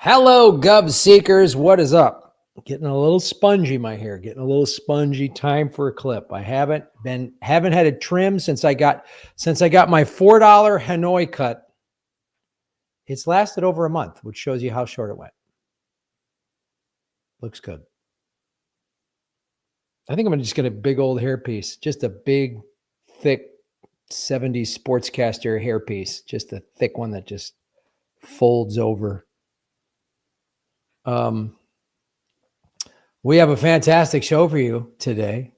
Hello, Gov Seekers. What is up? Getting a little spongy, my hair. Getting a little spongy. Time for a clip. I haven't had a trim since I got my $4 Hanoi cut. It's lasted over a month, which shows you how short it went. Looks good. I think I'm going to just get a big old hairpiece, just a big, thick 70s sportscaster hairpiece, just a thick one that just folds over. We have a fantastic show for you today.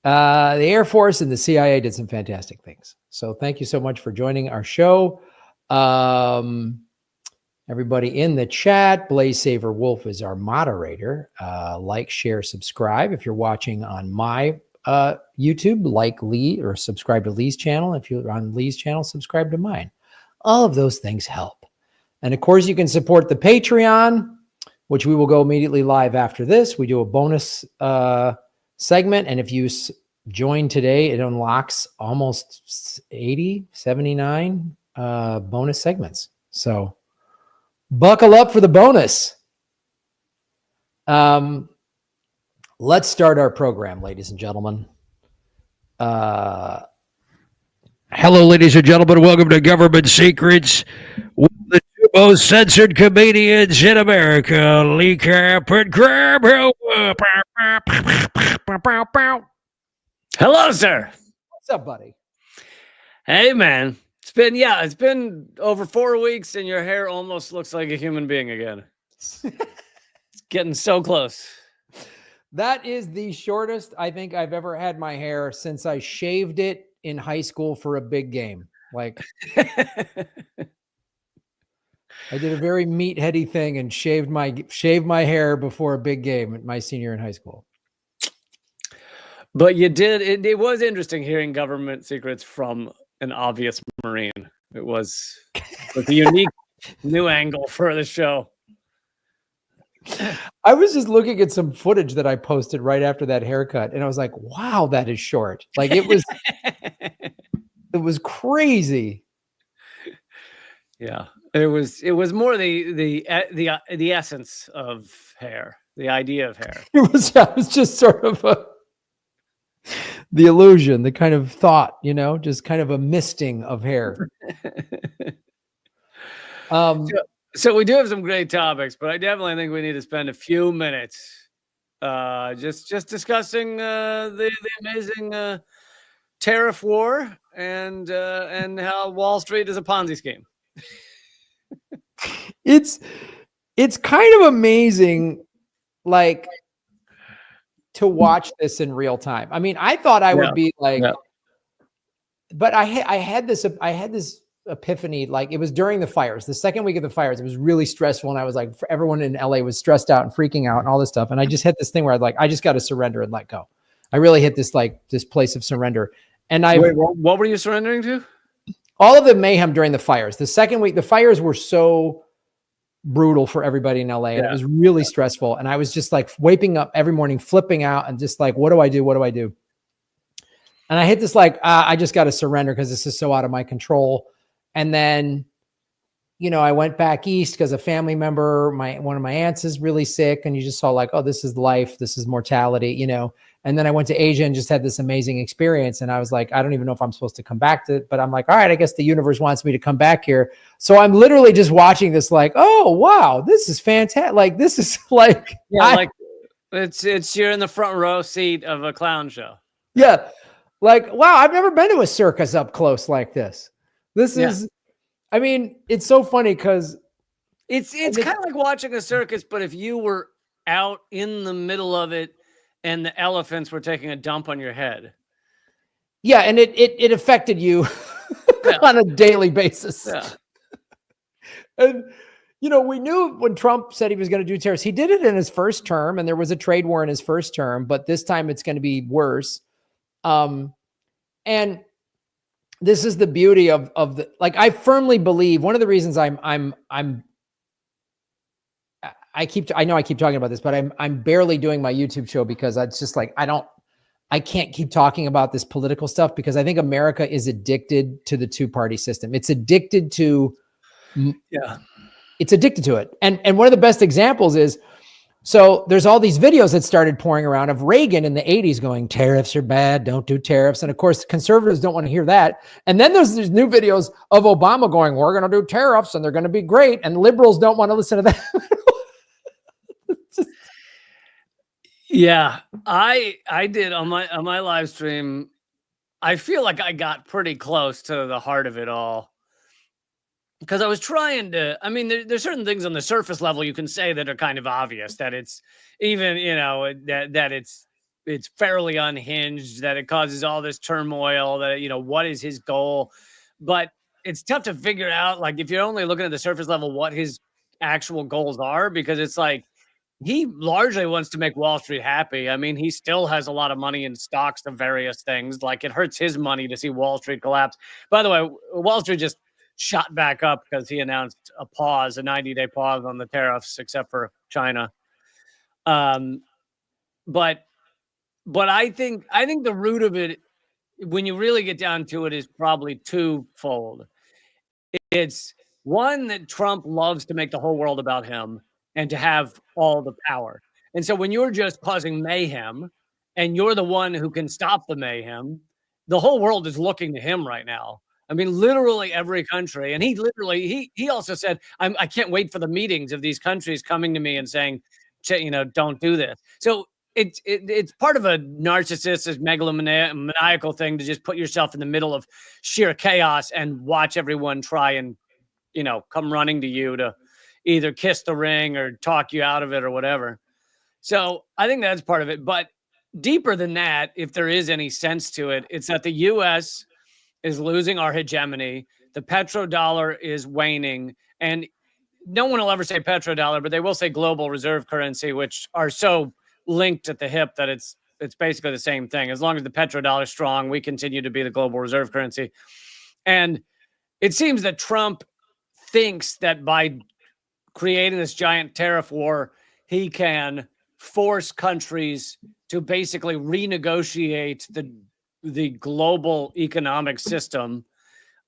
The Air Force and the CIA did some fantastic things. So thank you so much for joining our show. Everybody in the chat, Blaze Saver Wolf is our moderator. Like, share, subscribe. If you're watching on my YouTube, like Lee or subscribe to Lee's channel. If you're on Lee's channel, subscribe to mine. All of those things help. And of course, you can support the Patreon, which we will go immediately live after this. We do a bonus segment. And if you join today, it unlocks almost 80, 79 bonus segments. So buckle up for the bonus. Let's start our program, ladies and gentlemen. Hello, ladies and gentlemen. Welcome to Government Secrets with the two most censored comedians in America, Lee Cap and Graham Hill. Hello, sir. What's up, buddy? Hey, man. It's been over 4 weeks, and your hair almost looks like a human being again. It's getting so close. That is the shortest I think I've ever had my hair since I shaved it in high school for a big game. Like, I did a very meatheady thing and shaved my hair before a big game at my senior in high school. But you did. It was interesting hearing government secrets from an obvious Marine. It was a unique new angle for the show. I was just looking at some footage that I posted right after that haircut, and I was like, wow, that is short. Like, it was crazy. Yeah, it was more the essence of hair, the idea of hair. It was just sort of the illusion, the kind of thought, just kind of a misting of hair. So we do have some great topics, but I definitely think we need to spend a few minutes just discussing the amazing tariff war and how Wall Street is a Ponzi scheme. It's kind of amazing, like, to watch this in real time. I mean, I thought I would be like, but I had this epiphany. Like, it was during the fires, the second week of the fires. It was really stressful, and I was like, everyone in LA was stressed out and freaking out and all this stuff. And I just had this thing where I just got to surrender and let go. I really hit this place of surrender. And what were you surrendering to? All of the mayhem during the fires. The second week, the fires were so brutal for everybody in LA, and it was really stressful. And I was just like waking up every morning, flipping out, and just like, what do I do? What do I do? And I hit this I just got to surrender because this is so out of my control. And then, I went back east because a family member, one of my aunts is really sick, and you just saw like, oh, this is life, this is mortality, And then I went to Asia and just had this amazing experience. And I was like, I don't even know if I'm supposed to come back to it, but I'm like, all right, I guess the universe wants me to come back here. So I'm literally just watching this like, oh, wow, this is fantastic. Like, this is like, it's you're in the front row seat of a clown show. Yeah. Like, wow, I've never been to a circus up close like this. This is, I mean, it's so funny because it's kind of like watching a circus, but if you were out in the middle of it and the elephants were taking a dump on your head. Yeah, and it affected you on a daily basis. Yeah. And, we knew when Trump said he was going to do tariffs, he did it in his first term, and there was a trade war in his first term, but this time it's going to be worse. And this is the beauty of the, like, I firmly believe one of the reasons I keep talking about this, but I'm barely doing my YouTube show because it's just like, I can't keep talking about this political stuff because I think America is addicted to the two-party system. It's addicted to it's addicted to it. And one of the best examples is, so there's all these videos that started pouring around of Reagan in the 80s going, tariffs are bad, don't do tariffs. And of course, conservatives don't want to hear that. And then there's these new videos of Obama going, we're going to do tariffs and they're going to be great. And liberals don't want to listen to that. Yeah, I did on my live stream. I feel like I got pretty close to the heart of it all, because I was trying to. I mean, there's certain things on the surface level you can say that are kind of obvious, that it's even, that it's fairly unhinged, that it causes all this turmoil, that, what is his goal? But it's tough to figure out, like, if you're only looking at the surface level, what his actual goals are, because it's like, he largely wants to make Wall Street happy. I mean, he still has a lot of money in stocks of various things. Like, it hurts his money to see Wall Street collapse. By the way, Wall Street just shot back up because he announced a 90-day pause on the tariffs, except for China. But I think the root of it, when you really get down to it, is probably twofold. It's one, that Trump loves to make the whole world about him and to have all the power. And so when you're just causing mayhem and you're the one who can stop the mayhem, the whole world is looking to him right now. I mean, literally every country. And he also said, I can't wait for the meetings of these countries coming to me and saying, don't do this. So it's part of a narcissistic, megalomaniacal thing to just put yourself in the middle of sheer chaos and watch everyone try and, come running to you to either kiss the ring or talk you out of it or whatever. So I think that's part of it. But deeper than that, if there is any sense to it, it's that the U.S. is losing our hegemony. The petrodollar is waning. And no one will ever say petrodollar, but they will say global reserve currency, which are so linked at the hip that it's basically the same thing. As long as the petrodollar is strong, we continue to be the global reserve currency. And it seems that Trump thinks that by creating this giant tariff war, he can force countries to basically renegotiate the global economic system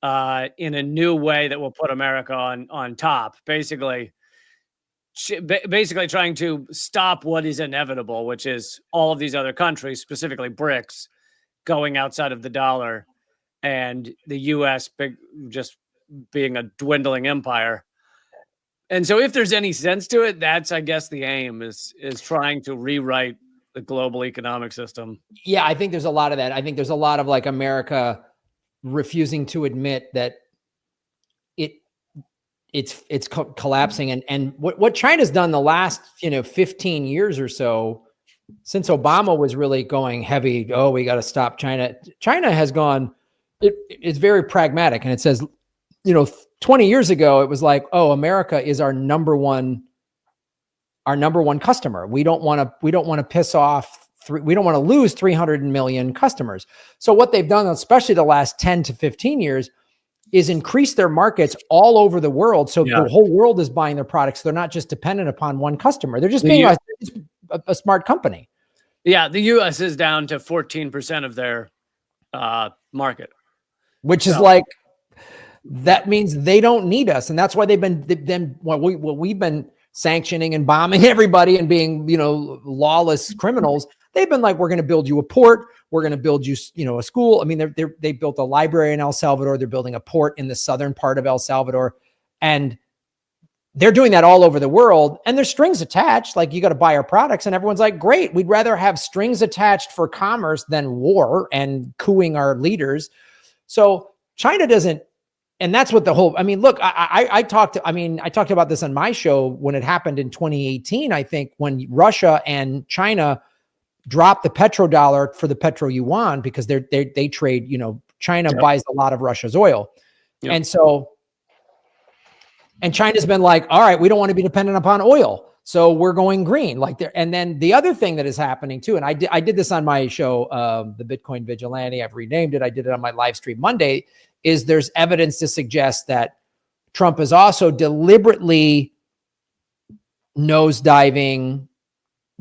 in a new way that will put America on top. Basically trying to stop what is inevitable, which is all of these other countries, specifically BRICS, going outside of the dollar, and the U.S. just being a dwindling empire. And so if there's any sense to it, that's, I guess, the aim is trying to rewrite the global economic system. Yeah, I think there's a lot of that. I think there's a lot of, like, America refusing to admit that it's collapsing. And what China's done the last 15 years or so, since Obama was really going heavy, we got to stop China. China has gone. It's very pragmatic, and it says, 20 years ago, it was like, America is our number one customer. We don't want to piss off. We don't want to lose 300 million customers. So what they've done, especially the last 10 to 15 years, is increase their markets all over the world. So the whole world is buying their products. They're not just dependent upon one customer. They're just being a smart company. Yeah, the U.S. is down to 14% of their market, which is like, that means they don't need us, and that's why we've been sanctioning and bombing everybody and being lawless criminals. They've been like, we're going to build you a port, we're going to build you a school. I mean, they built a library in El Salvador. They're building a port in the southern part of El Salvador, and they're doing that all over the world. And there's strings attached, like, you got to buy our products, and everyone's like, great, we'd rather have strings attached for commerce than war and cooing our leaders. So China doesn't. And that's what the whole, I mean, look, I talked about this on my show when it happened in 2018, I think, when Russia and China dropped the petrodollar for the petro yuan, because they trade, China buys a lot of Russia's oil. Yep. And China's been like, all right, we don't want to be dependent upon oil, so we're going green. And then the other thing that is happening too, and I did this on my show, the Bitcoin Vigilante, I've renamed it. I did it on my live stream Monday, is there's evidence to suggest that Trump is also deliberately nosediving,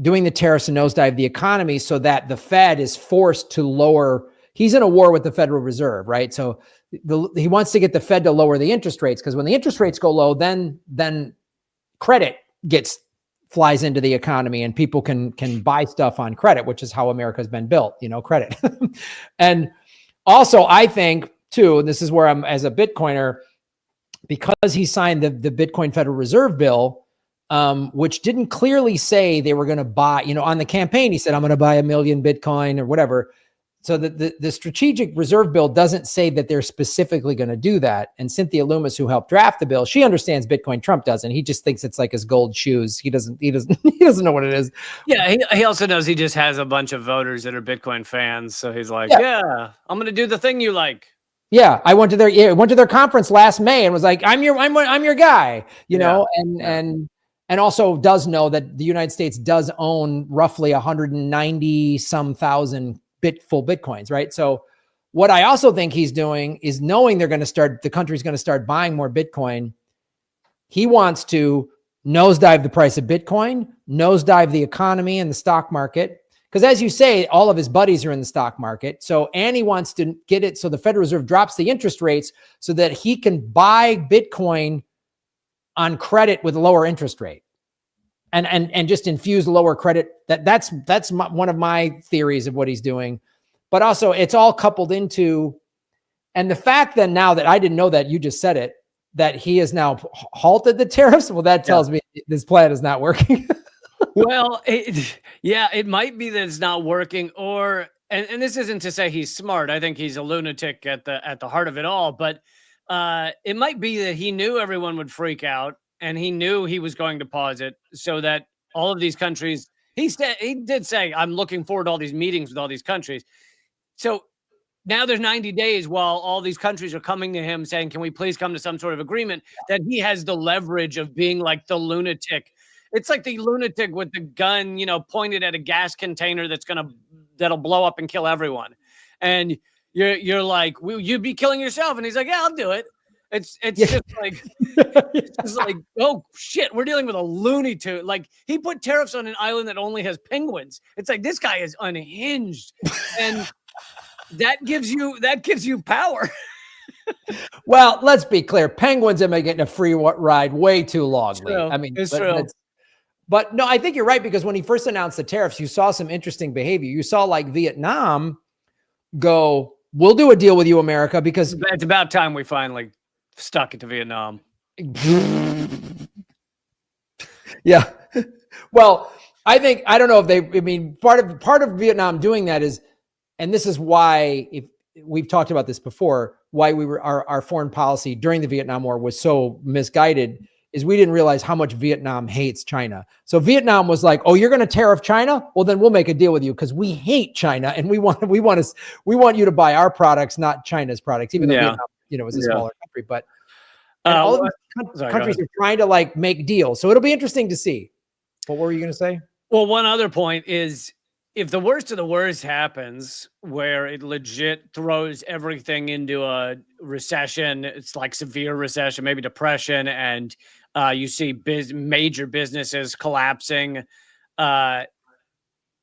doing the tariffs and nosedive the economy, so that the Fed is forced to lower. He's in a war with the Federal Reserve, right? So he wants to get the Fed to lower the interest rates, because when the interest rates go low, then credit flies into the economy and people can buy stuff on credit, which is how America's been built, credit. And also, I think too, and this is where I'm as a Bitcoiner, because he signed the Bitcoin Federal Reserve Bill, which didn't clearly say they were going to buy, on the campaign, he said, I'm going to buy 1 million Bitcoin or whatever. So the strategic reserve bill doesn't say that they're specifically going to do that. And Cynthia Loomis, who helped draft the bill, she understands Bitcoin. Trump doesn't. He just thinks it's like his gold shoes. He doesn't know what it is. Yeah. He also knows he just has a bunch of voters that are Bitcoin fans. So he's like, yeah I'm going to do the thing you like. Yeah. I went to their conference last May and was like, I'm your guy, know, and also does know that the United States does own roughly 190 some thousand full Bitcoins, right? So what I also think he's doing is knowing the country's going to start buying more Bitcoin. He wants to nosedive the price of Bitcoin, nosedive the economy and the stock market. Because as you say, all of his buddies are in the stock market. And he wants to get it so the Federal Reserve drops the interest rates so that he can buy Bitcoin on credit with a lower interest rate. And just infuse lower credit. That's one of my theories of what he's doing. But also it's all coupled into, and the fact that now that I didn't know that, you just said it, that he has now halted the tariffs. Well, that tells me this plan is not working. Well, it might be that it's not working, and this isn't to say he's smart. I think he's a lunatic at the heart of it all, but it might be that he knew everyone would freak out. And he knew he was going to pause it so that all of these countries, he did say, I'm looking forward to all these meetings with all these countries. So now there's 90 days while all these countries are coming to him saying, can we please come to some sort of agreement, that he has the leverage of being like the lunatic. It's like the lunatic with the gun, pointed at a gas container that'll blow up and kill everyone. And you're like, you'd be killing yourself. And he's like, yeah, I'll do it. It's just like, oh shit, we're dealing with a Looney Tune. Like, he put tariffs on an island that only has penguins. It's like, this guy is unhinged, and that gives you power. Well, let's be clear. Penguins have been getting a free ride way too long. I mean, it's true. But no, I think you're right, because when he first announced the tariffs, you saw some interesting behavior. You saw like Vietnam go, we'll do a deal with you, America, because it's about time we finally stuck it to Vietnam. Yeah. Well, I don't know if part of Vietnam doing that is, and this is why, if we've talked about this before, why our foreign policy during the Vietnam War was so misguided, is we didn't realize how much Vietnam hates China. So Vietnam was like, oh, you're going to tariff China? Well, then we'll make a deal with you, because we hate China and we want you to buy our products, not China's products, even though Vietnam, is a smaller country. But all of these countries are trying to like make deals. So it'll be interesting to see. What were you going to say? Well, one other point is, if the worst of the worst happens, where it legit throws everything into a recession, it's like severe recession, maybe depression, and you see major businesses collapsing,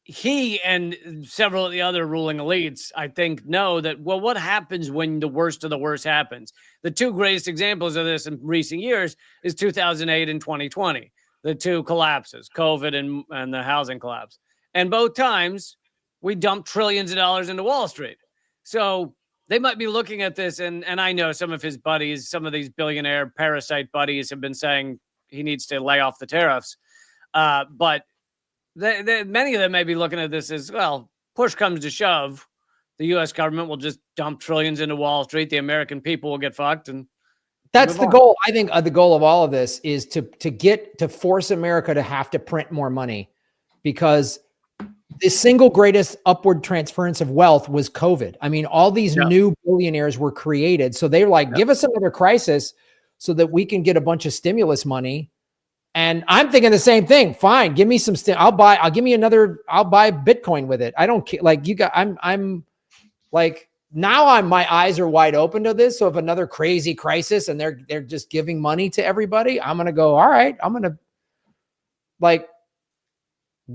he and several of the other ruling elites, I think, know that, well, what happens when the worst of the worst happens? The two greatest examples of this in recent years is 2008 and 2020, the two collapses, COVID and the housing collapse. And both times we dumped trillions of dollars into Wall Street. So they might be looking at this, and I know some of his buddies, some of these billionaire parasite buddies, have been saying he needs to lay off the tariffs. But many of them may be looking at this as, well, push comes to shove, the U.S. government will just dump trillions into Wall Street. The American people will get fucked. And that's the goal. I think the goal of all of this is to force America to have to print more money, because the single greatest upward transference of wealth was COVID. I mean, all these new billionaires were created. So they were like, give us another crisis so that we can get a bunch of stimulus money. And I'm thinking the same thing. Fine. Give me some, I'll buy Bitcoin with it. I don't care. Like, I'm like, now my eyes are wide open to this. So if another crazy crisis and they're just giving money to everybody, I'm going to go, all right, I'm going to like,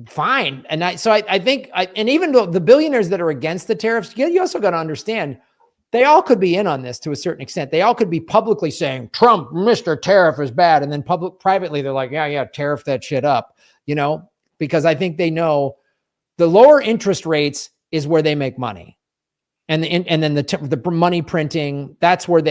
fine. And I think, and even though the billionaires that are against the tariffs, you also got to understand, they all could be in on this to a certain extent. They all could be publicly saying Trump, Mr. Tariff is bad. And then privately, they're like, yeah, tariff that shit up, because I think they know the lower interest rates is where they make money. And then the money printing, that's where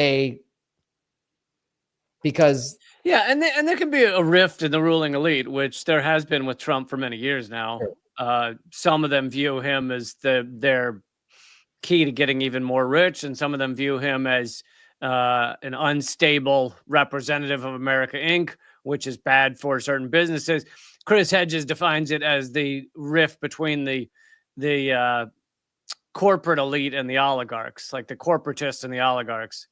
because. Yeah. And there can be a rift in the ruling elite, which there has been with Trump for many years now. Sure. Some of them view him as their key to getting even more rich, and some of them view him as an unstable representative of America Inc., which is bad for certain businesses. Chris Hedges defines it as the rift between the corporate elite and the oligarchs, like the corporatists and the oligarchs.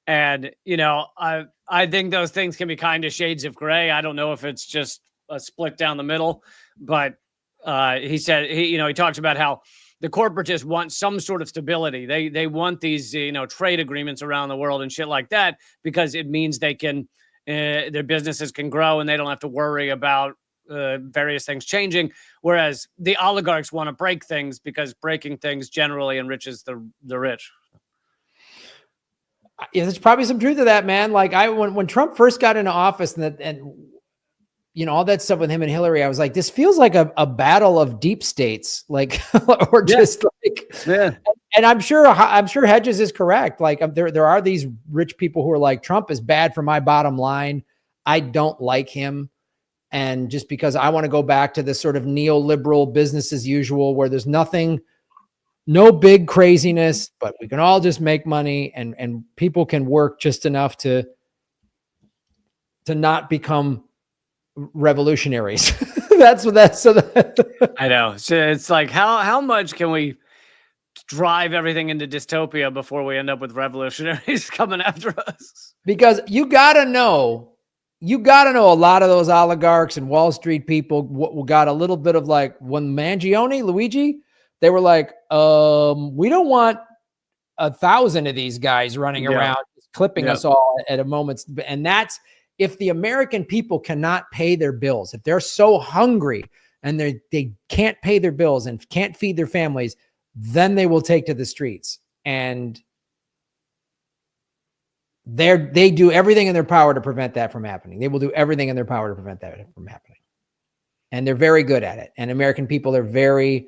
And I think those things can be kind of shades of gray. I don't know if it's just a split down the middle, but he said he talks about how the corporatists want some sort of stability. They want these, trade agreements around the world and shit like that, because it means they can, their businesses can grow and they don't have to worry about various things changing. Whereas the oligarchs want to break things because breaking things generally enriches the rich. Yeah, there's probably some truth to that, man. Like when Trump first got into office and all that stuff with him and Hillary, I was like, this feels like a battle of deep states, like, or just yeah. And I'm sure Hedges is correct. Like there are these rich people who are like, Trump is bad for my bottom line. I don't like him. And just because I want to go back to this sort of neoliberal business as usual, where there's no big craziness, but we can all just make money and people can work just enough to not become revolutionaries. I know. So it's like, how much can we drive everything into dystopia before we end up with revolutionaries coming after us? Because you gotta know a lot of those oligarchs and Wall Street people got a little bit of like, when Luigi, they were like, we don't want 1,000 of these guys running around clipping us all at a moment's. And that's, if the American people cannot pay their bills, if they're so hungry and they can't pay their bills and can't feed their families, then they will take to the streets. And they do everything in their power to prevent that from happening. They will do everything in their power to prevent that from happening. And they're very good at it. And American people are very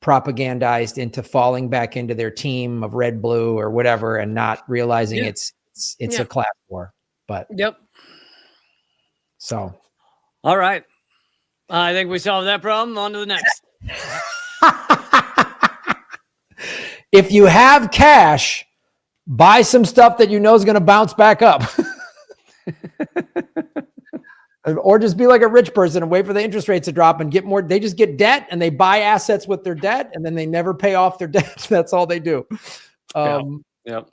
propagandized into falling back into their team of red, blue, or whatever, and not realizing it's a class war. But so, all right, I think we solved that problem. On to the next. If you have cash, buy some stuff that you know is going to bounce back up. Or just be like a rich person and wait for the interest rates to drop and get more. They just get debt and they buy assets with their debt, and then they never pay off their debt. That's all they do. Yep.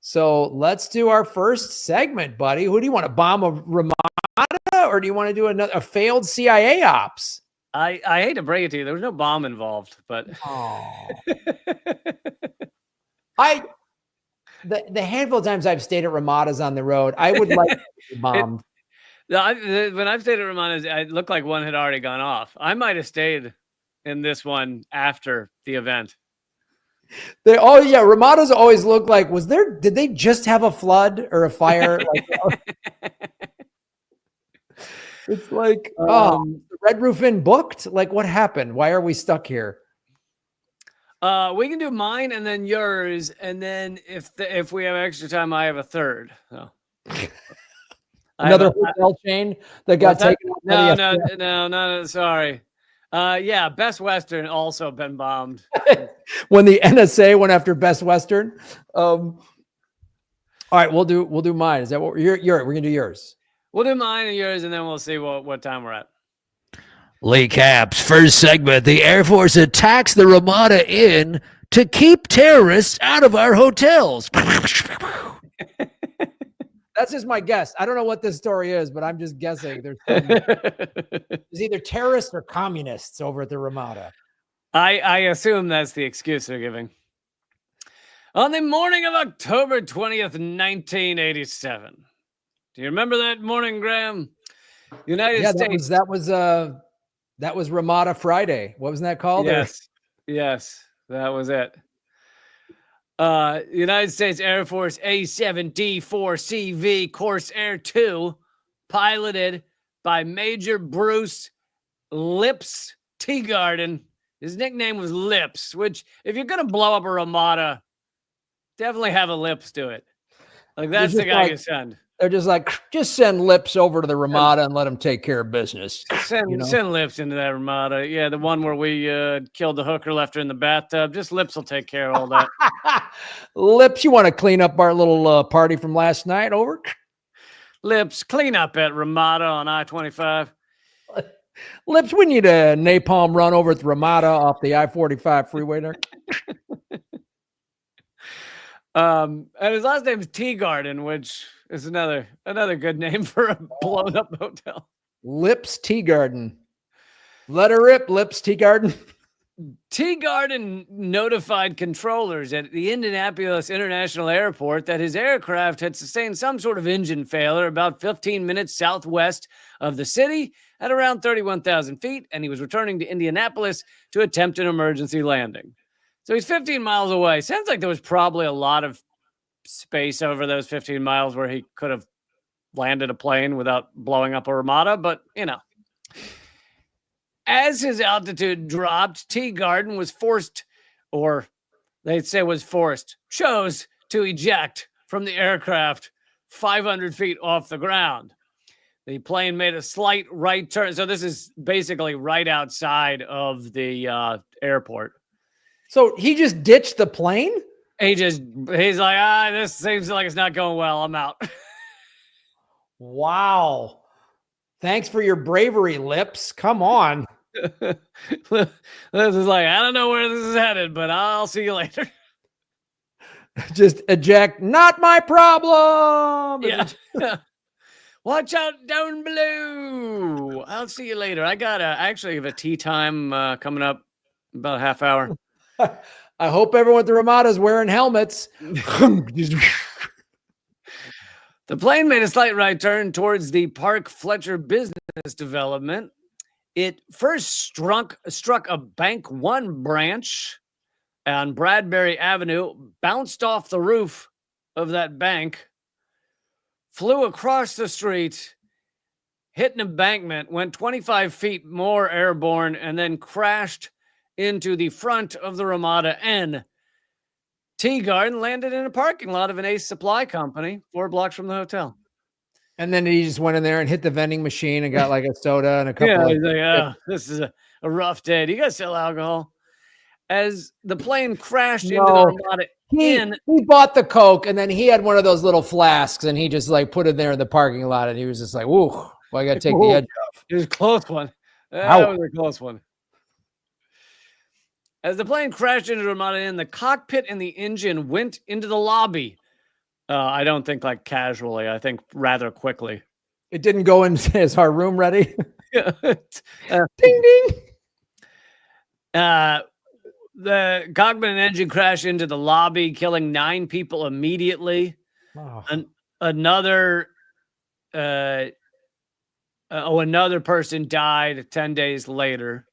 So let's do our first segment, buddy. Who do you want to bomb, a Ramada, or do you want to do a failed CIA ops? I hate to break it to you, there was no bomb involved, but the handful of times I've stayed at Ramada's on the road, I would like to be bombed. When I've stayed at Ramada's, it looked like one had already gone off. I might have stayed in this one after the event. Ramada's always looked like, did they just have a flood or a fire? It's like, the Red Roof Inn booked? Like, what happened? Why are we stuck here? We can do mine and then yours, and then if we have extra time, I have a third. So. Another hotel chain that got taken out. No, sorry. Best Western also been bombed. When the NSA went after Best Western. All right, we'll do mine. Is that what we're gonna do yours? We'll do mine and yours, and then we'll see what time we're at. Lee Caps, first segment. The Air Force attacks the Ramada Inn to keep terrorists out of our hotels. That's just my guess. I don't know what this story is, but I'm just guessing. There's either terrorists or communists over at the Ramada. I assume that's the excuse they're giving. On the morning of October 20th, 1987. Do you remember that morning, Graham? United States. That was Ramada Friday. What was that called? Yes, that was it. United States Air Force A-7D-4CV Corsair 2, piloted by Major Bruce Lips Teagarden. His nickname was Lips, which if you're going to blow up a Ramada, definitely have a Lips do it. Like, that's the guy you send. They're just like, just send Lips over to the Ramada and let him take care of business. Send Lips into that Ramada. Yeah, the one where we killed the hooker, left her in the bathtub. Just Lips will take care of all that. Lips, you want to clean up our little party from last night? Over. Lips, clean up at Ramada on I-25. Lips, we need a napalm run over at the Ramada off the I-45 freeway there. And his last name is Teagarden, which is another good name for a blown up hotel. Lips Teagarden. Let her rip, Lips Teagarden. Teagarden notified controllers at the Indianapolis International Airport that his aircraft had sustained some sort of engine failure about 15 minutes southwest of the city at around 31,000 feet, and he was returning to Indianapolis to attempt an emergency landing. So he's 15 miles away. Sounds like there was probably a lot of space over those 15 miles where he could have landed a plane without blowing up a Ramada, but, you know. As his altitude dropped, Teagarden was chose to eject from the aircraft 500 feet off the ground. The plane made a slight right turn. So this is basically right outside of the airport. So he just ditched the plane? He's like, this seems like it's not going well. I'm out. Wow. Thanks for your bravery, Lips. Come on. This is like, I don't know where this is headed, but I'll see you later. Just eject. Not my problem. Yeah. Watch out down below. I'll see you later. I actually have a tea time coming up about a half hour. I hope everyone at the Ramada is wearing helmets. The plane made a slight right turn towards the Park Fletcher business development. It first struck a Bank One branch on Bradbury Avenue, bounced off the roof of that bank, flew across the street, hit an embankment, went 25 feet more airborne, and then crashed into the front of the Ramada Inn. Teagarden landed in a parking lot of an Ace Supply Company 4 blocks from the hotel. And then he just went in there and hit the vending machine and got like a soda and a couple of... He's like, this is a rough day. Do you guys sell alcohol? As the plane crashed into the Ramada Inn. He bought the Coke and then he had one of those little flasks and he just like put it there in the parking lot and he was just like, "Whoa, well, I got to take the edge off." It was a close one. That was a close one. As the plane crashed into the Ramada Inn, the cockpit and the engine went into the lobby. I don't think like casually. I think rather quickly. It didn't go in. Is our room ready? Ding, ding. The cockpit and engine crashed into the lobby, killing 9 people immediately. Oh. Another person died 10 days later.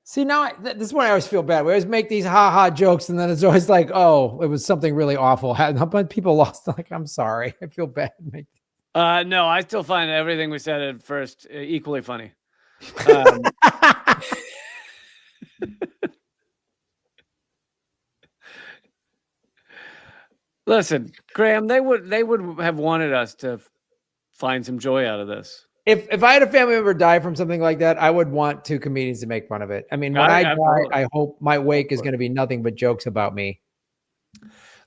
See, now this is when I always feel bad. We always make these ha-ha jokes, and then it's always like, oh, it was something really awful. How many people lost? Like, I'm sorry. I feel bad. No, I still find everything we said at first equally funny. Listen, Graham, they would have wanted us to find some joy out of this. If I had a family member die from something like that, I would want 2 comedians to make fun of it. I mean, when I die, I hope my wake is going to be nothing but jokes about me.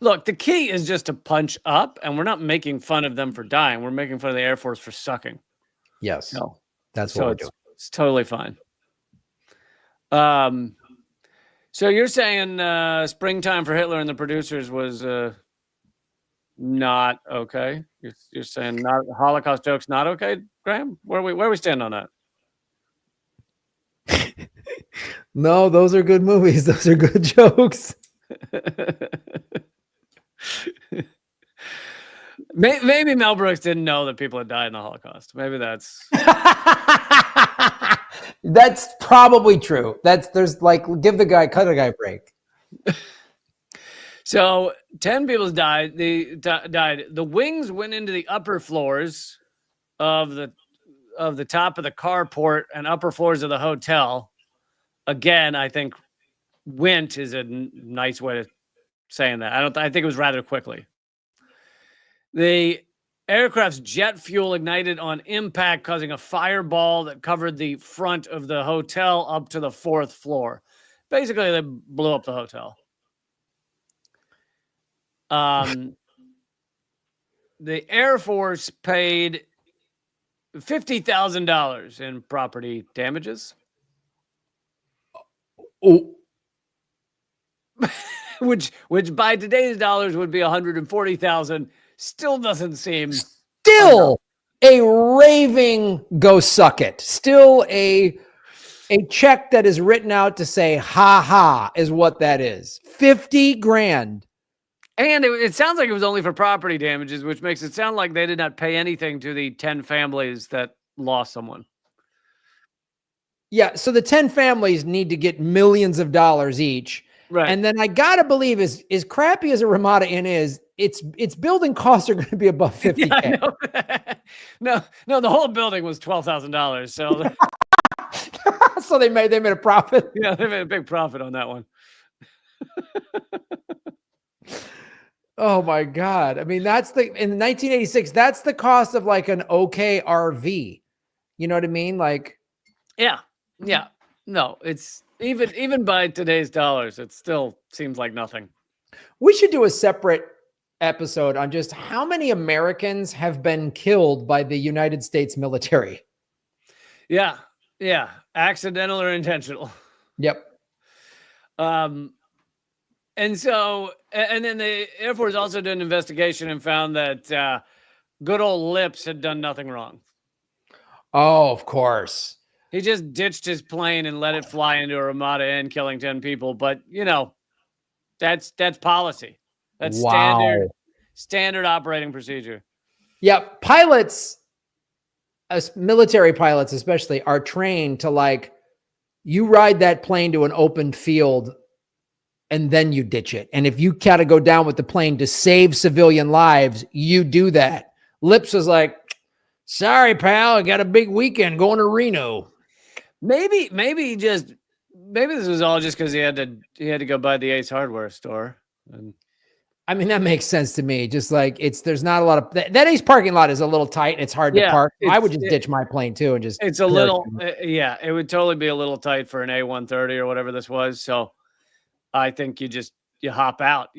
Look, the key is just to punch up, and we're not making fun of them for dying. We're making fun of the Air Force for sucking. Yes, no, that's what we're doing. It's totally fine. So you're saying Springtime for Hitler and the Producers was not okay? You're saying not Holocaust jokes not okay, Graham? Where we stand on that? No, those are good movies. Those are good jokes. Maybe Mel Brooks didn't know that people had died in the Holocaust. Maybe that's that's probably true. There's like cut a guy a break. So 10 people died. They died. The wings went into the upper floors of the top of the carport and upper floors of the hotel. Again, I think went is a nice way of saying that. I think it was rather quickly. The aircraft's jet fuel ignited on impact, causing a fireball that covered the front of the hotel up to the 4th floor. Basically, they blew up the hotel. The Air Force paid $50,000 in property damages. Oh. which by today's dollars would be $140,000. Still doesn't seem still enough. A raving go suck it. Still a check that is written out to say ha ha is what that is. 50 grand. And it sounds like it was only for property damages, which makes it sound like they did not pay anything to the 10 families that lost someone. Yeah, so the 10 families need to get millions of dollars each. Right. And then I gotta believe as crappy as a Ramada Inn is, its building costs are going to be above $50,000. Yeah, no, the whole building was $12,000. So, so they made a profit. Yeah, they made a big profit on that one. Oh my God! I mean, in 1986, that's the cost of like an okay RV. You know what I mean? Like, yeah. No, it's even by today's dollars, it still seems like nothing. We should do a separate episode on just how many Americans have been killed by the United States military. Yeah, accidental or intentional. Yep. And then the Air Force also did an investigation and found that good old Lips had done nothing wrong. Oh, of course. He just ditched his plane and let it fly into a Ramada Inn, killing 10 people. But that's policy. That's standard operating procedure. Yeah, pilots, military pilots especially, are trained to like, you ride that plane to an open field and then you ditch it. And if you gotta go down with the plane to save civilian lives, you do that. Lips was like, sorry, pal, I got a big weekend going to Reno. Maybe this was all just because he had to go by the Ace Hardware store. And I mean, that makes sense to me. Just like there's not a lot of that Ace parking lot is a little tight. It's hard to park. I would just ditch my plane too and just. It's a little, it would totally be a little tight for an A130 or whatever this was. So I think you hop out.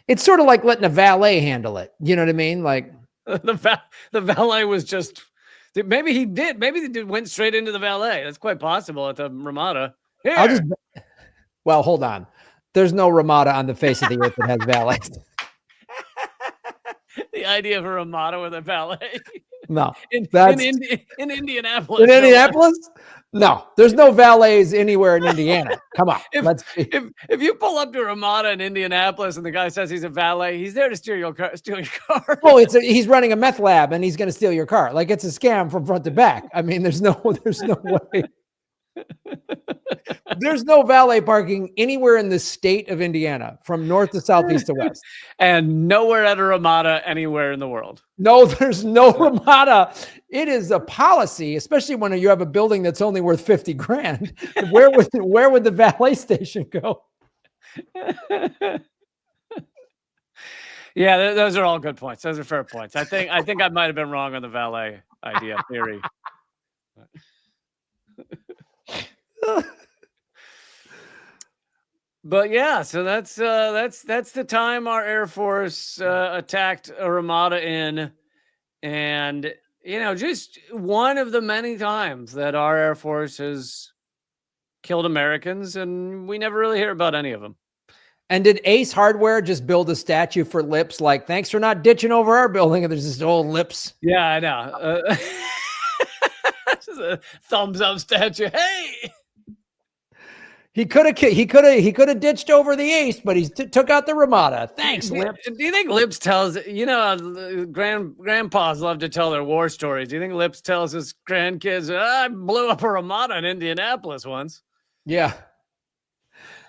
It's sort of like letting a valet handle it. You know what I mean? Like the valet was just. Maybe he did. Maybe they went straight into the valet. That's quite possible at the Ramada. Here. Well, hold on. There's no Ramada on the face of the earth that has valets. The idea of a Ramada with a valet. No. In Indianapolis. In Indianapolis? No, there's no valets anywhere in Indiana. Come on. If you pull up to a Ramada in Indianapolis and the guy says he's a valet, he's there to steal your car. Oh, he's running a meth lab and he's going to steal your car. Like it's a scam from front to back. I mean, there's no way. There's no valet parking anywhere in the state of Indiana, from north to south, east to west. And nowhere at a Ramada anywhere in the world. No, there's no Ramada. It is a policy, especially when you have a building that's only worth 50 grand. Where would the valet station go? Yeah, those are all good points. Those are fair points. I think I might have been wrong on the valet idea theory. But yeah, so that's the time our Air Force attacked a Ramada Inn, and just one of the many times that our Air Force has killed Americans, and we never really hear about any of them. And did Ace Hardware just build a statue for Lips? Like, thanks for not ditching over our building. And there's this old Lips. Yeah, I know. Just a thumbs up statue. Hey. He could have ditched over the Ace, but he took out the Ramada. Thanks, Lips. Do you think Lips tells, grandpas love to tell their war stories. Do you think Lips tells his grandkids, I blew up a Ramada in Indianapolis once? Yeah.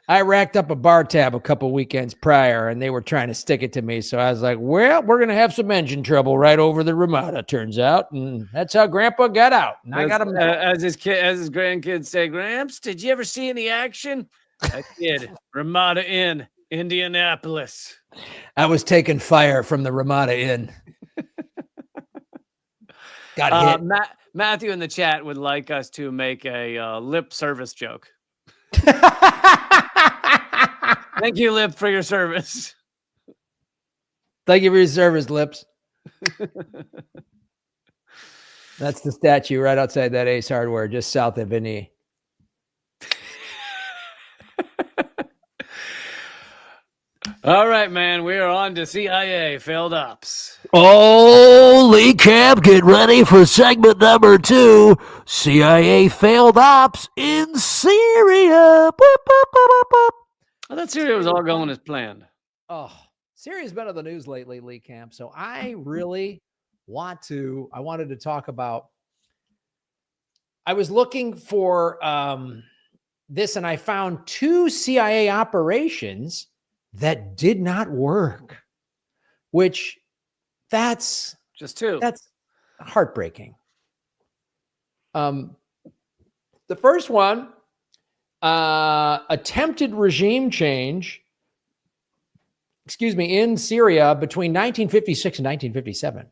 I racked up a bar tab a couple weekends prior, and they were trying to stick it to me. So I was like, well, we're going to have some engine trouble right over the Ramada, turns out. And that's how Grandpa got out. And I got him. As his grandkids say, Gramps, did you ever see any action? I did. Ramada Inn, Indianapolis. I was taking fire from the Ramada Inn. Got hit. Matthew in the chat would like us to make a lip service joke. Thank you, Lip, for your service. Thank you for your service, Lips. That's the statue right outside that Ace Hardware, just south of Indy. All right, man. We are on to CIA failed ops. Holy cap, get ready for segment number 2. CIA failed ops in Syria. Boop, boop, boop, boop, boop. I thought Syria was all going as planned. Oh, Syria's been on the news lately, Lee Camp. So I really I wanted to talk about, I was looking for this, and I found 2 CIA operations that did not work, which that's just 2. That's heartbreaking. The first one, attempted regime change, in Syria between 1956 and 1957.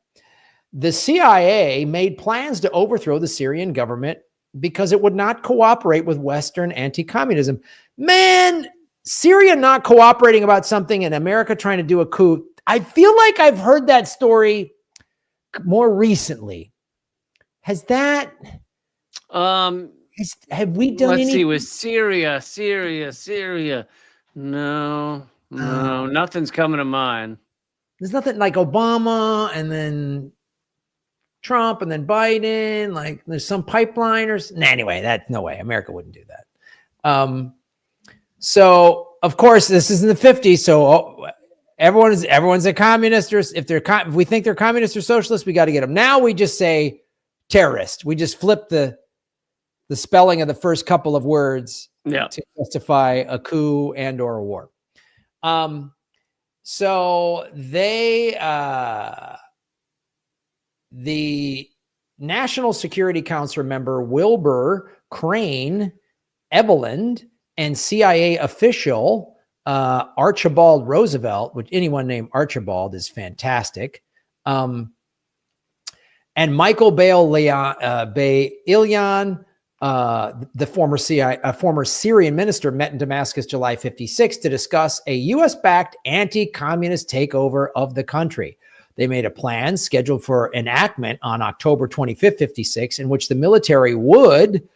The CIA made plans to overthrow the Syrian government because it would not cooperate with Western anti-communism. Man, Syria not cooperating about something and America trying to do a coup. I feel like I've heard that story more recently. Has that? Have we done? Let's see. With Syria. No, nothing's coming to mind. There's nothing like Obama and then Trump and then Biden. Like there's some pipeliners. Anyway, that's no way. America wouldn't do that. So of course this is in the 50s. So everyone's a communist. Or if we think they're communist or socialist, we got to get them. Now we just say terrorist. We just flip the spelling of the first couple of words to justify a coup and or a war. So they, the National Security Council member Wilbur Crane Eveland and CIA official Archibald Roosevelt, which anyone named Archibald is fantastic, and Michael Ilyan, the former Syrian minister, met in Damascus July 56 to discuss a U.S.-backed anti-communist takeover of the country. They made a plan scheduled for enactment on October 25th, 56, in which the military would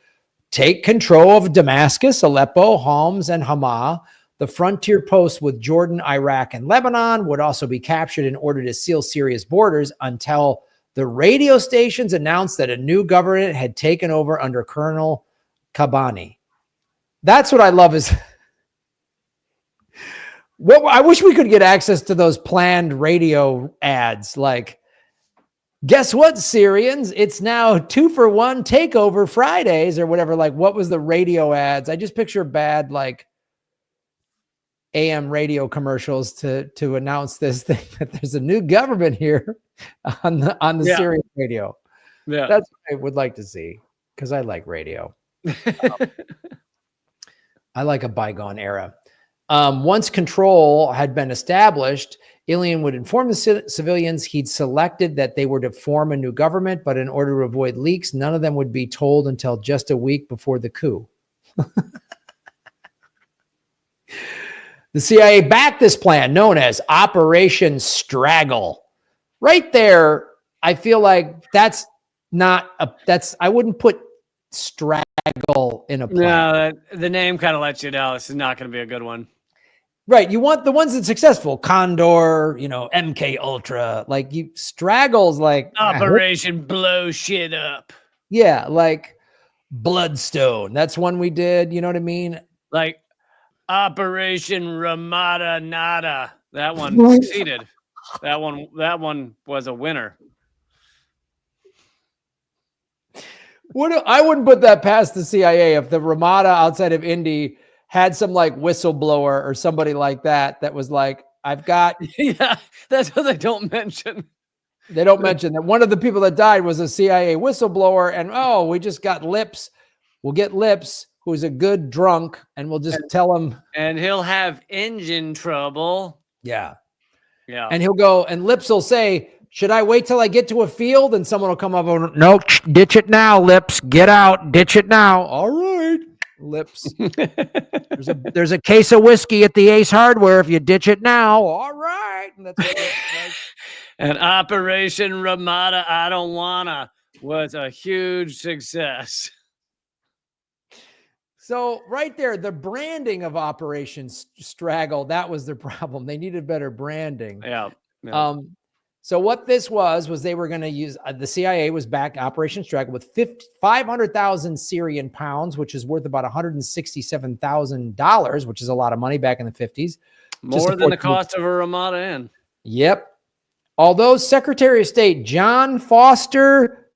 take control of Damascus, Aleppo, Homs, and Hama. The frontier posts with Jordan, Iraq, and Lebanon would also be captured in order to seal Syria's borders until the radio stations announced that a new government had taken over under Colonel Kabani. That's what I love is I wish we could get access to those planned radio ads. Like, guess what, Syrians? It's now 2-for-1 takeover Fridays or whatever. Like, what was the radio ads? I just picture bad, like, AM radio commercials to announce this thing that there's a new government here on the Syrian radio. Yeah, that's what I would like to see because I like radio. I like a bygone era. Once control had been established, Ilyan would inform the civilians he'd selected that they were to form a new government, but in order to avoid leaks, none of them would be told until just a week before the coup. The CIA backed this plan known as Operation Straggle. Right there, I feel like I wouldn't put straggle in a plan. No, the name kind of lets you know this is not going to be a good one. Right. You want the ones that's successful. Condor, MK Ultra. Like straggles like Operation Blow Shit Up. Yeah, like Bloodstone. That's one we did. You know what I mean? Like Operation Ramada Nada. That one succeeded. That one was a winner. I wouldn't put that past the CIA if the Ramada outside of Indy had some like whistleblower or somebody like that was like, I've got. Yeah, that's what they don't mention. They don't mention that one of the people that died was a CIA whistleblower, and we just got Lips. We'll get Lips, who's a good drunk, and we'll just tell him. And he'll have engine trouble. Yeah. Yeah. And he'll go, and Lips will say, should I wait till I get to a field? And someone will come up and, no, ditch it now, Lips. Get out, ditch it now. All right, Lips. there's a case of whiskey at the Ace Hardware if you ditch it now. All right. And that's what it was. And Operation Ramada, I don't wanna, was a huge success. So right there, the branding of Operation Straggle, that was their problem. They needed better branding. Yeah. So what this was they were going to use, the CIA was back Operation Straggle with 500,000 Syrian pounds, which is worth about $167,000, which is a lot of money back in the 50s. More than the cost of a Ramada Inn. Yep. Although Secretary of State John Foster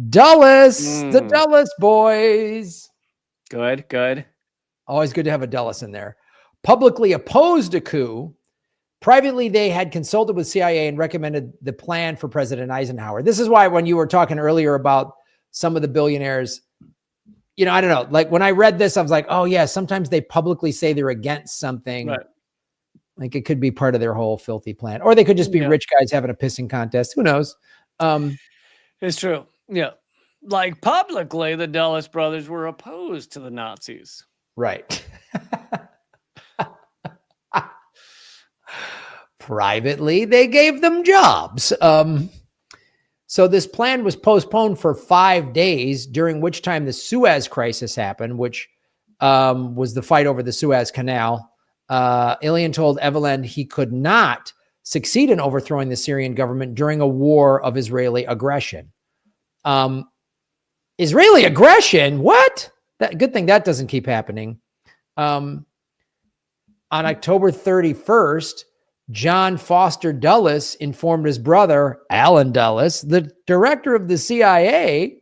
Dulles, the Dulles boys. Good. Always good to have a Dulles in there. Publicly opposed a coup. Privately, they had consulted with CIA and recommended the plan for President Eisenhower. This is why when you were talking earlier about some of the billionaires, I don't know, like when I read this, I was like, oh yeah, sometimes they publicly say they're against something. Right. Like it could be part of their whole filthy plan, or they could just be rich guys having a pissing contest. Who knows? It's true. Yeah. Like publicly, the Dulles brothers were opposed to the Nazis. Right. Privately, they gave them jobs. So this plan was postponed for 5 days, during which time the Suez Crisis happened, which was the fight over the Suez Canal. Ilian told Evelyn he could not succeed in overthrowing the Syrian government during a war of Israeli aggression. Israeli aggression? What? Good thing that doesn't keep happening. On October 31st, John Foster Dulles informed his brother, Alan Dulles, the director of the CIA.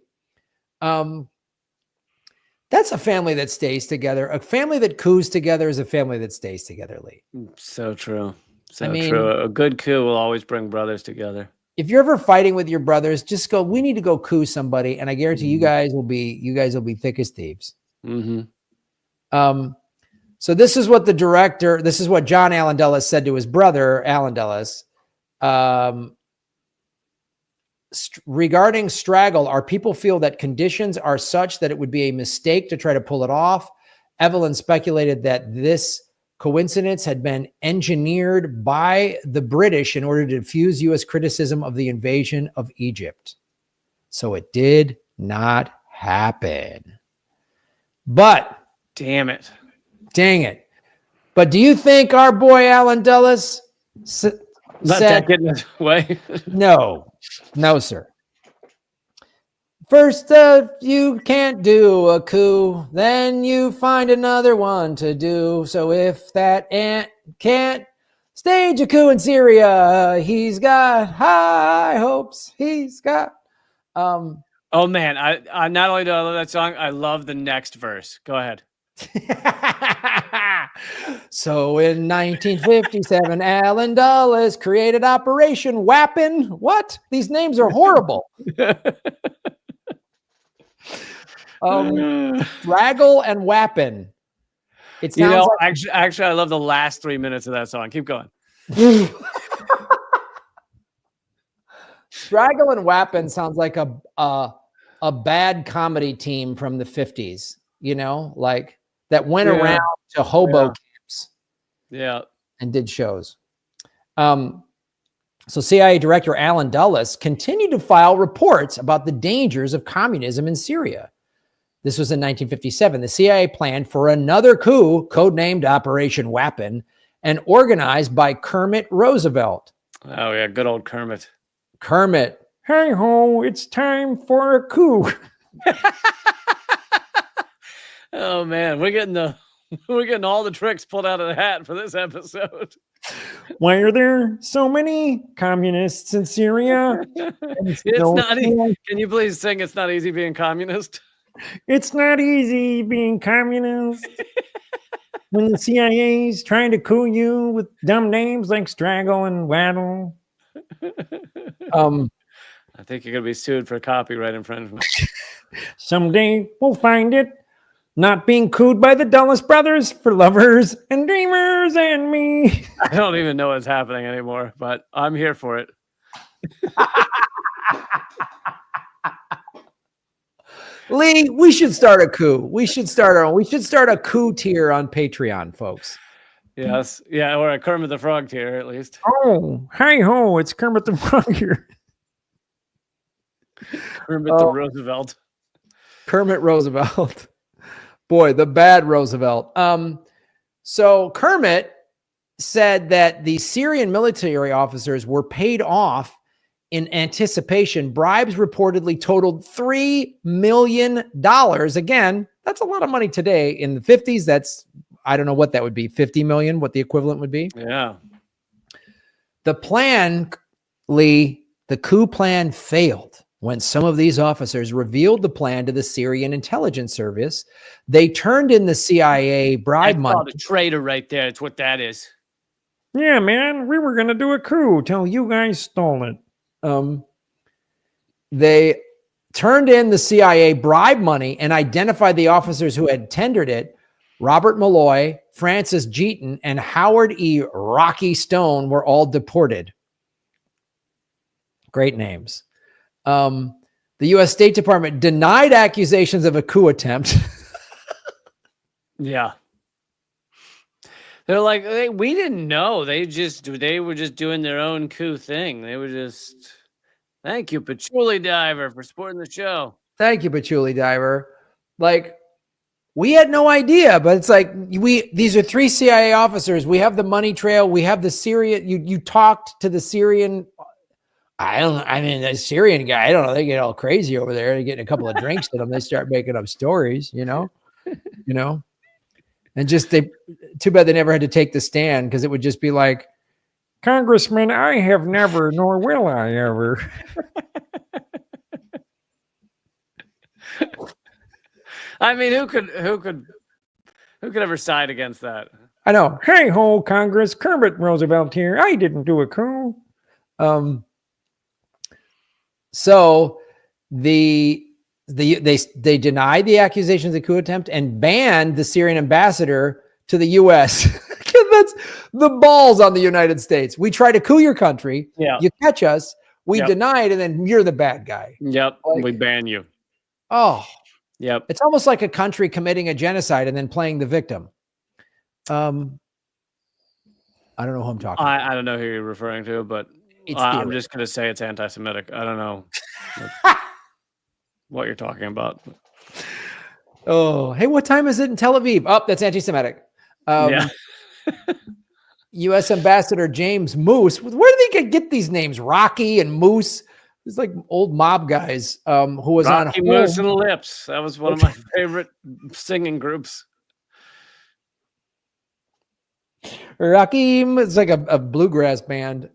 That's a family that stays together. A family that coups together is a family that stays together, Lee. So true. True. A good coup will always bring brothers together. If you're ever fighting with your brothers, just go, we need to go coup somebody. And I guarantee you guys will be thick as thieves. Mm-hmm. So this is what this is what John Allen Dulles said to his brother, Alan Dulles. Regarding Straggle, our people feel that conditions are such that it would be a mistake to try to pull it off. Evelyn speculated that this coincidence had been engineered by the British in order to diffuse U.S. criticism of the invasion of Egypt. So it did not happen. But dang it. But do you think our boy Alan Dulles said, that getting his way? No, sir. First, you can't do a coup, then you find another one to do. So if that ant can't stage a coup in Syria, he's got high hopes. He's got. Oh man, I not only do I love that song, I love the next verse. Go ahead. So in 1957, Alan Dulles created Operation Wappin. What? These names are horrible. Straggle and Wappin. It sounds like actually, I love the last 3 minutes of that song. Keep going. Straggle and Wappin sounds like a bad comedy team from the 50s, like that went around to hobo camps. Yeah. And did shows. So CIA Director Alan Dulles continued to file reports about the dangers of communism in Syria. This was in 1957. The CIA planned for another coup, codenamed Operation Wappin, and organized by Kermit Roosevelt. Oh, yeah, good old Kermit. Hey ho, it's time for a coup. Oh man, we're getting all the tricks pulled out of the hat for this episode. Why are there so many communists in Syria? Can you please sing "It's Not Easy Being Communist"? It's not easy being communist. when the CIA's trying to coup you with dumb names like Straggle and Waddle. I think you're going to be sued for copyright infringement. Someday we'll find it. Not being cooed by the Dulles brothers for lovers and dreamers and me. I don't even know what's happening anymore, but I'm here for it. Lee, we should start a coup. We should start a coup tier on Patreon, folks. Yes. Yeah, or a Kermit the Frog tier, at least. Oh, hi ho, it's Kermit the Frog here. Kermit the Roosevelt. Kermit Roosevelt. Boy, the bad Roosevelt. So Kermit said that the Syrian military officers were paid off in anticipation. Bribes reportedly totaled $3 million. Again, that's a lot of money today. In the 50s, that's, I don't know what that would be, 50 million, what the equivalent would be. Yeah. The plan, Lee, the coup plan failed when some of these officers revealed the plan to the Syrian intelligence service. They turned in the CIA bribe money. A traitor right there. It's what that is. Yeah, man, we were going to do a coup till you guys stole it. They turned in the CIA bribe money and identified the officers who had tendered it. Robert Malloy, Francis Jeaton, and Howard E. Rocky Stone were all deported. Great names. The U.S. State Department denied accusations of a coup attempt. Yeah. They're like, we didn't know. They were just doing their own coup thing. They were just, thank you, Patchouli Diver, for supporting the show. Thank you, Patchouli Diver. Like, we had no idea, but it's like, these are 3 CIA officers. We have the money trail. We have the Syrian, you talked to the Syrian, the Syrian guy, I don't know, they get all crazy over there. They get a couple of drinks to them. They start making up stories, you know, and just, too bad they never had to take the stand, because it would just be like, Congressman, I have never, nor will I ever. I mean, who could ever side against that? I know. Hey ho, Congress, Kermit Roosevelt here. I didn't do a coup. So they denied the accusations of coup attempt and banned the Syrian ambassador to the U.S. That's the balls on the United States. We try to coup your country. Yeah. You catch us. We deny it, and then you're the bad guy. Yep. We ban you. Oh. Yep. It's almost like a country committing a genocide and then playing the victim. I don't know who I'm talking about. I don't know who you're referring to, but I'm just going to say it's anti-Semitic. I don't know what you're talking about. Oh, hey, what time is it in Tel Aviv? Oh, that's anti-Semitic. Yeah. U.S. Ambassador James Moose. Where do they get these names? Rocky and Moose. It's like old mob guys who was Rocky on Moose and Lips. That was one of my favorite singing groups. Rocky, it's like a bluegrass band.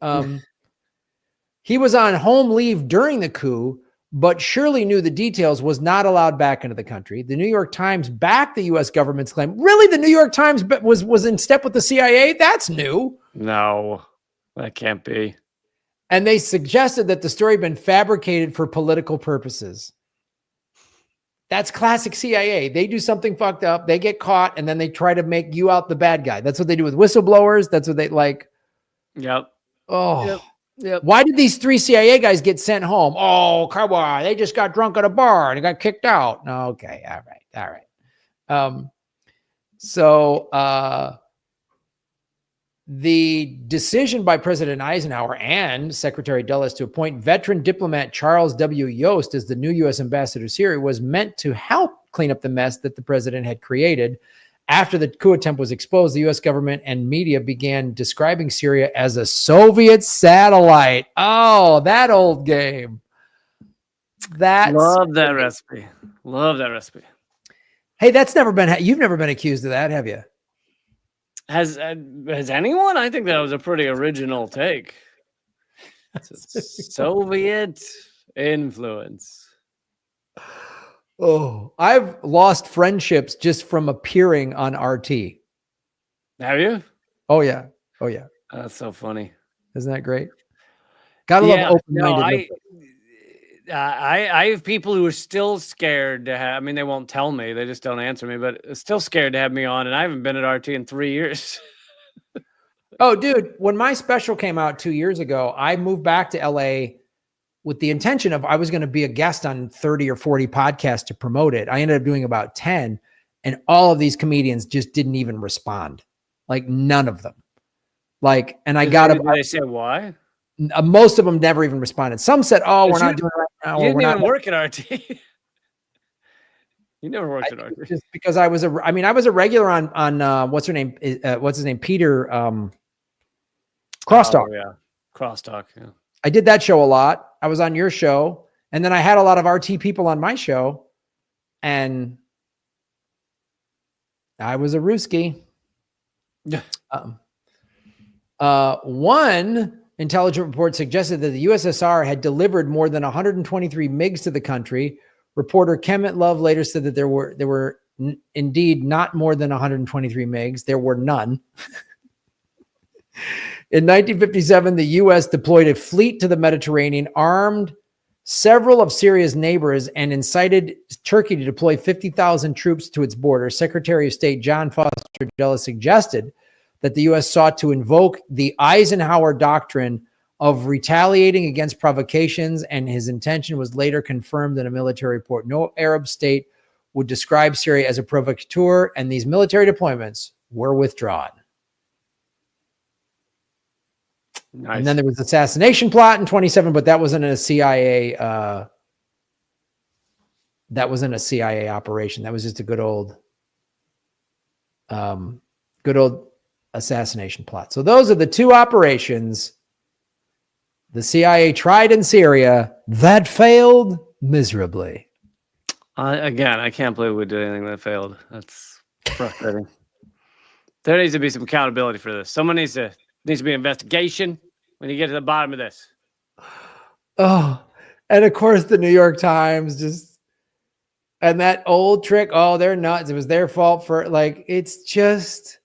He was on home leave during the coup, but surely knew the details, was not allowed back into the country. The New York Times backed the U.S. government's claim. Really? The New York Times was in step with the CIA? That's new. No, that can't be. And they suggested that the story had been fabricated for political purposes. That's classic CIA. They do something fucked up, they get caught, and then they try to make you out the bad guy. That's what they do with whistleblowers. That's what they like. Yep. Oh, yep. Why did these 3 CIA guys get sent home? Oh, come on. They just got drunk at a bar and got kicked out. Okay. All right. The decision by President Eisenhower and Secretary Dulles to appoint veteran diplomat Charles W. Yost as the new U.S. ambassador to Syria was meant to help clean up the mess that the president had created. After the coup attempt was exposed, the U.S. government and media began describing Syria as a Soviet satellite. Oh, that old game. Love that recipe. Love that recipe. Hey, you've never been accused of that, have you? Has anyone? I think that was a pretty original take. Soviet influence. Oh, I've lost friendships just from appearing on RT. Have you? Oh yeah. Oh yeah. That's so funny. Isn't that great? Gotta love open-minded. I have people who are still scared to have. I mean, they won't tell me; they just don't answer me. But still scared to have me on, and I haven't been at RT in 3 years. Oh, dude, when my special came out 2 years ago, I moved back to LA with the intention of I was going to be a guest on 30 or 40 podcasts to promote it. I ended up doing about 10, and all of these comedians just didn't even respond. Like none of them. Like, and I got Did they say why? Most of them never even responded. Some said, "Oh, we're not doing it right now." You didn't even work at RT. You never worked at RT. Just because I was a regular on what's her name? What's his name? Peter Crosstalk. Oh, yeah. Crosstalk. Yeah. I did that show a lot. I was on your show, and then I had a lot of RT people on my show, and I was a Ruski. One intelligence report suggested that the USSR had delivered more than 123 MiGs to the country. Reporter Kemet Love later said that there were indeed not more than 123 MiGs. There were none. In 1957, the U.S. deployed a fleet to the Mediterranean, armed several of Syria's neighbors, and incited Turkey to deploy 50,000 troops to its border. Secretary of State John Foster Dulles suggested that the U.S. sought to invoke the Eisenhower doctrine of retaliating against provocations, and his intention was later confirmed in a military report. No Arab state would describe Syria as a provocateur, and these military deployments were withdrawn. Nice. And then there was the assassination plot in 27, but that wasn't a CIA. That wasn't a CIA operation. That was just a good old assassination plot. So those are the two operations the CIA tried in Syria that failed miserably. Again, I can't believe we did anything that failed. That's frustrating. There needs to be some accountability for this. Someone needs to be an investigation when you get to the bottom of this. Oh, and of course the New York Times and that old trick. Oh, they're nuts. It was their fault for it's just,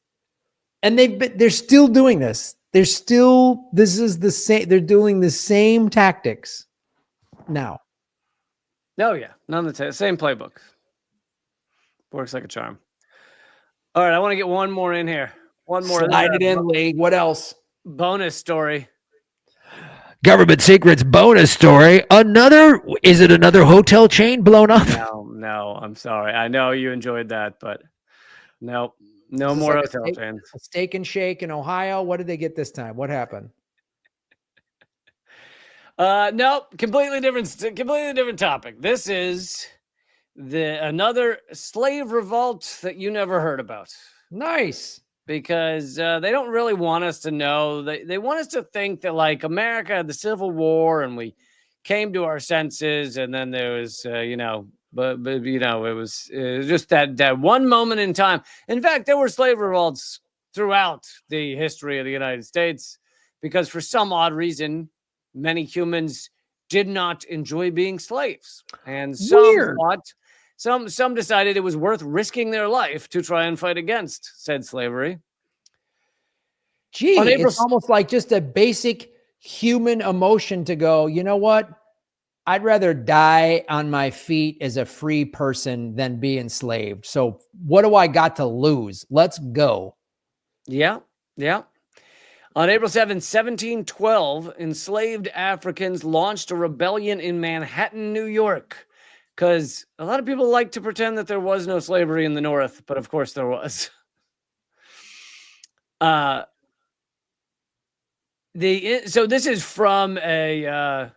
and they're still doing this. This is the same. They're doing the same tactics now. Oh yeah. Same playbook. Works like a charm. All right. I want to get one more in here. One more. Slide it in, Lee. What else? Bonus story. Government secrets bonus story. Is it another hotel chain blown up? No, I'm sorry. I know you enjoyed that, but no more hotel chains. A Steak and Shake in Ohio. What did they get this time? What happened? Nope. Completely different topic. This is another slave revolt that you never heard about. Nice. Because they don't really want us to know. They want us to think that like America had the Civil War and we came to our senses, and then there was but it was just that one moment in time. In fact, there were slave revolts throughout the history of the United States because for some odd reason, many humans did not enjoy being slaves, and some decided it was worth risking their life to try and fight against said slavery. Gee, it's almost like just a basic human emotion to go, you know what? I'd rather die on my feet as a free person than be enslaved. So what do I got to lose? Let's go. Yeah. On April 7, 1712, enslaved Africans launched a rebellion in Manhattan, New York. Because a lot of people like to pretend that there was no slavery in the North, but of course there was. So this is from a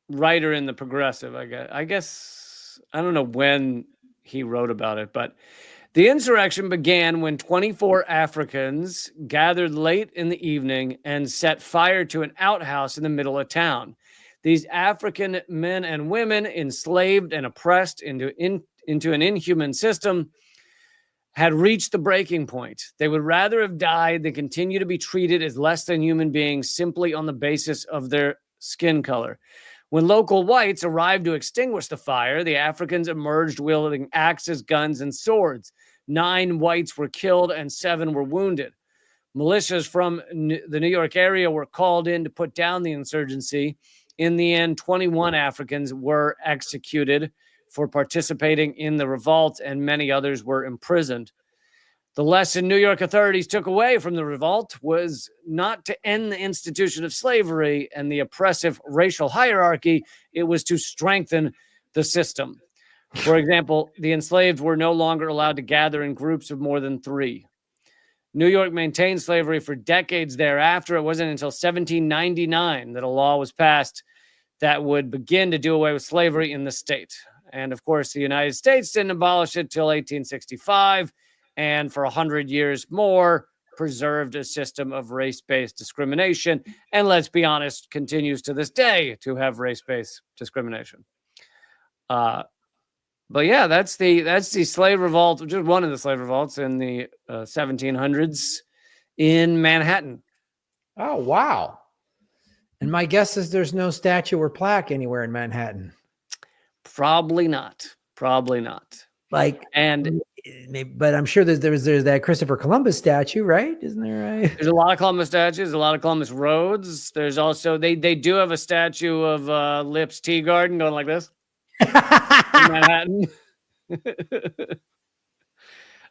writer in the Progressive, I guess. I don't know when he wrote about it, but the insurrection began when 24 Africans gathered late in the evening and set fire to an outhouse in the middle of town. These African men and women, enslaved and oppressed into an inhuman system, had reached the breaking point. They would rather have died than continue to be treated as less than human beings simply on the basis of their skin color. When local whites arrived to extinguish the fire, the Africans emerged wielding axes, guns, and swords. 9 whites were killed and 7 were wounded. Militias from the New York area were called in to put down the insurgency. In the end, 21 Africans were executed for participating in the revolt, and many others were imprisoned. The lesson New York authorities took away from the revolt was not to end the institution of slavery and the oppressive racial hierarchy. It was to strengthen the system. For example, the enslaved were no longer allowed to gather in groups of more than 3. New York maintained slavery for decades thereafter. It wasn't until 1799 that a law was passed that would begin to do away with slavery in the state. And of course, the United States didn't abolish it till 1865, and for 100 years more, preserved a system of race-based discrimination. And let's be honest, continues to this day to have race-based discrimination. But yeah, that's the slave revolt, just one of the slave revolts in the 1700s in Manhattan. Oh, wow. And my guess is there's no statue or plaque anywhere in Manhattan. Probably not. Probably not. Like, and but I'm sure there's that Christopher Columbus statue, right? Isn't there? Right? There's a lot of Columbus statues, a lot of Columbus roads. There's also they do have a statue of Lips Tea Garden going like this. In Manhattan.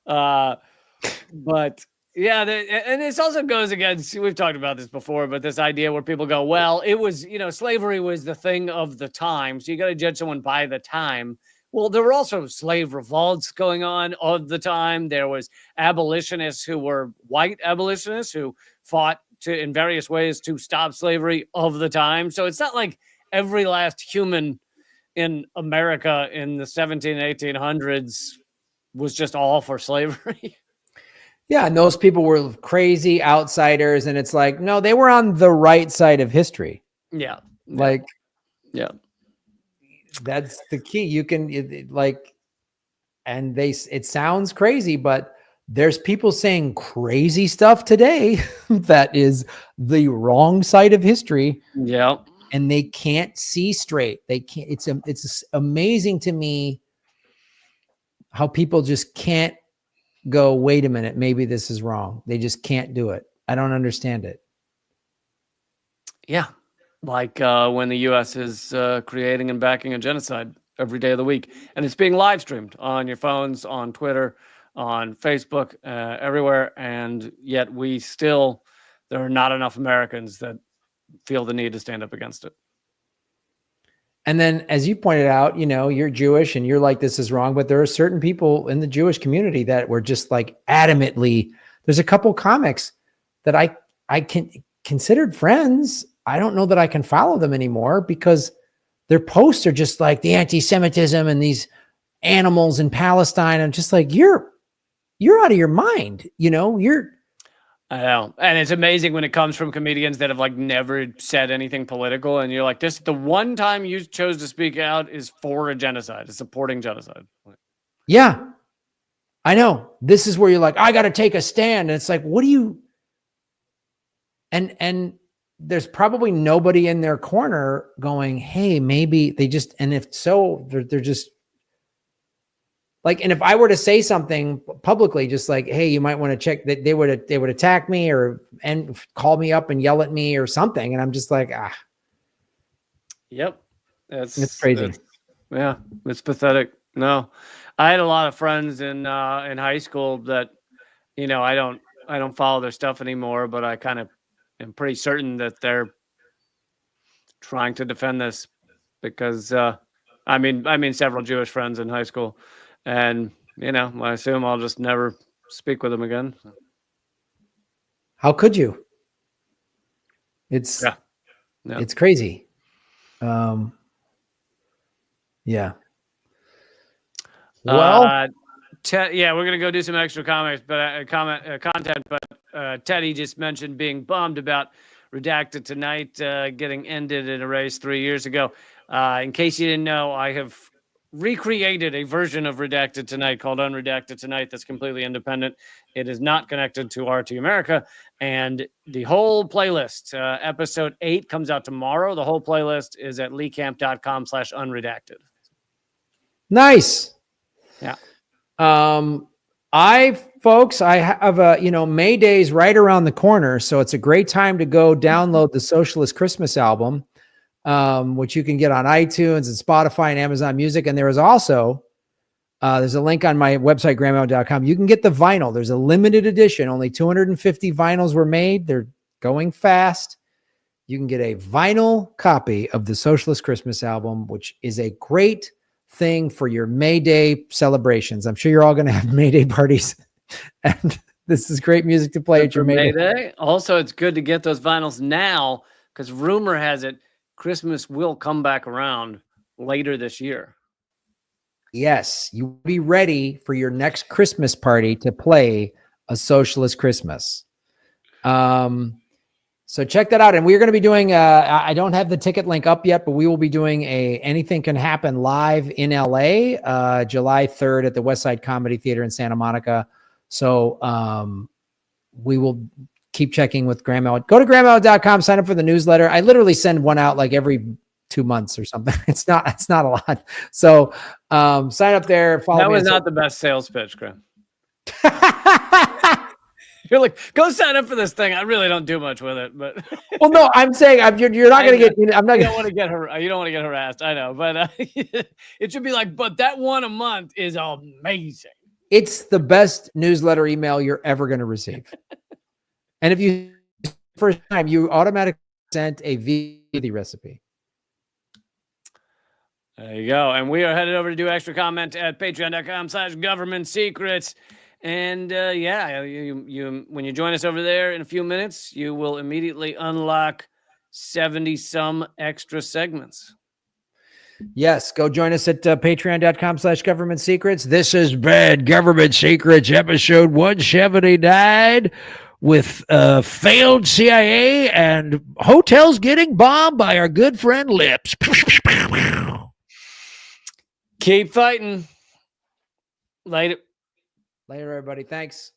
But yeah, and this also goes against, we've talked about this before, but this idea where people go, well, it was, slavery was the thing of the time, so you got to judge someone by the time. Well, there were also slave revolts going on of the time. There was abolitionists who were white abolitionists who fought in various ways to stop slavery of the time. So it's not like every last human in America in the 1800s was just all for slavery. Yeah, and those people were crazy outsiders, and it's like, no, they were on the right side of history. Yeah. Like, yeah. That's the key. You can and it sounds crazy, but there's people saying crazy stuff today that is the wrong side of history. Yeah. And they can't see straight. They can't. It's amazing to me how people just can't go, wait a minute, maybe this is wrong. They just can't do it. I don't understand it. Yeah. Like when the U.S. is creating and backing a genocide every day of the week. And it's being live streamed on your phones, on Twitter, on Facebook, everywhere. And yet there are not enough Americans that feel the need to stand up against it. And then, as you pointed out, you're Jewish and you're like, this is wrong. But there are certain people in the Jewish community that were just like adamantly, there's a couple comics that I considered friends. I don't know that I can follow them anymore because their posts are just like the anti-Semitism and these animals in Palestine. I'm just like, you're out of your mind. I know. And it's amazing when it comes from comedians that have never said anything political. And you're like, the one time you chose to speak out is for a genocide, is supporting genocide. Yeah, I know. This is where you're like, I got to take a stand. And it's like, what do you, and there's probably nobody in their corner going, hey, maybe they just, and if so, they're just like, and if I were to say something publicly, just like, hey, you might want to check that, they would attack me and call me up and yell at me or something. And I'm just like, Yep. It's crazy. It's pathetic. No, I had a lot of friends in high school that, I don't follow their stuff anymore, but I kind of am pretty certain that they're trying to defend this because, I mean, several Jewish friends in high school. And, I assume I'll just never speak with them again. How could you? It's crazy. Yeah. Well, we're going to go do some extra content, but Teddy just mentioned being bummed about Redacted Tonight getting ended in a race 3 years ago. In case you didn't know, I have recreated a version of Redacted Tonight called Unredacted Tonight that's completely independent. It is not connected to RT America. And the whole playlist, episode 8 comes out tomorrow. The whole playlist is at leecamp.com/unredacted. Nice. Yeah. Folks, I have May Day's right around the corner. So it's a great time to go download the Socialist Christmas album, which you can get on iTunes and Spotify and Amazon Music. And there is also, there's a link on my website, grandma.com. You can get the vinyl. There's a limited edition. Only 250 vinyls were made. They're going fast. You can get a vinyl copy of the Socialist Christmas album, which is a great thing for your May Day celebrations. I'm sure you're all going to have May Day parties, and this is great music to play at your May Day. Also, it's good to get those vinyls now because rumor has it Christmas will come back around later this year. Yes, you be ready for your next Christmas party to play a Socialist Christmas. So check that out. And we're going to be doing, I don't have the ticket link up yet, but we will be doing Anything Can Happen live in LA, July 3rd at the West Side Comedy Theater in Santa Monica. So we will keep checking with Grandma. Go to grandma.com, sign up for the newsletter. I literally send one out like every 2 months or something. It's not a lot. So sign up there. Follow that was not the best sales pitch, Graham. You're like, go sign up for this thing. I really don't do much with it, but well, no, I'm saying you're not going to get. I'm not. You don't want to get her. You don't want to get harassed. I know, but it should be like, but that one a month is amazing. It's the best newsletter email you're ever going to receive. And if you first time, you automatically sent a VD recipe. There you go. And we are headed over to do extra comment at patreon.com/government secrets. And you when you join us over there in a few minutes, you will immediately unlock 70 some extra segments. Yes, go join us at patreon.com/government secrets. This is Bad Government Secrets, episode 179, with failed CIA and hotels getting bombed by our good friend Lips. Keep fighting. Later. Later, everybody. Thanks.